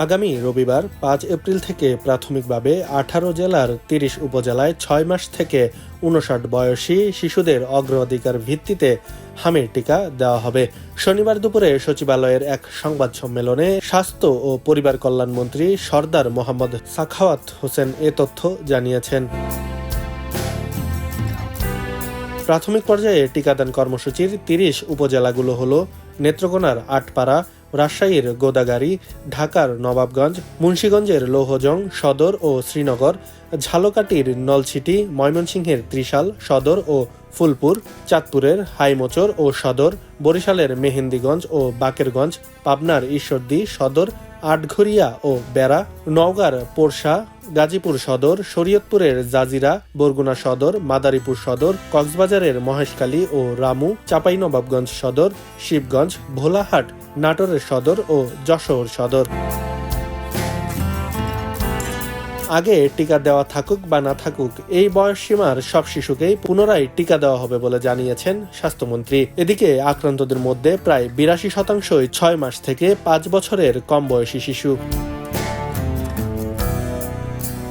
আগামী রবিবার ৫ এপ্রিল থেকে প্রাথমিকভাবে ১৮ জেলার ৩০ উপজেলায় ৬ মাস থেকে ৫৯ বয়সী শিশুদের অগ্রাধিকার ভিত্তিতে হামির টিকা দেওয়া হবে। শনিবার দুপুরে সচিবালয়ের এক সংবাদ সম্মেলনে স্বাস্থ্য ও পরিবার কল্যাণ মন্ত্রী সরদার মোহাম্মদ সাখাওয়াত হোসেন এ তথ্য জানিয়েছেন। প্রাথমিক পর্যায়ে টিকাদান কর্মসূচির ৩০ উপজেলাগুলো হলো নেত্রকোনার আটপাড়া, রাজশাহীর গোদাগাড়ী, ঢাকার নবাবগঞ্জ, মুন্সিগঞ্জের লৌহজং সদর ও শ্রীনগর, ঝালকাঠির নলছিটি, ময়মনসিংহের ত্রিশাল সদর ও ফুলপুর, চাঁদপুরের হাইমচর ও সদর, বরিশালের মেহেন্দিগঞ্জ ও বাকেরগঞ্জ, পাবনার ঈশ্বরদী সদর, আটঘরিয়া ও বেড়া, নওগাঁর পোরশা, গাজীপুর সদর, শরীয়তপুরের জাজিরা, বরগুনা সদর, মাদারীপুর সদর, কক্সবাজারের মহেশখালী ও রামু, চাঁপাইনবাবগঞ্জ সদর, শিবগঞ্জ, ভোলাহাট, নাটোরের সদর ও যশোর সদর। আগে টিকা দেওয়া থাকুক বা না থাকুক, এই বয়সসীমার সব শিশুকেই পুনরায় টিকা দেওয়া হবে বলে জানিয়েছেন স্বাস্থ্যমন্ত্রী। এদিকে আক্রান্তদের মধ্যে প্রায় ৮২% ৬ মাস থেকে ৫ বছরের কম বয়সী শিশু।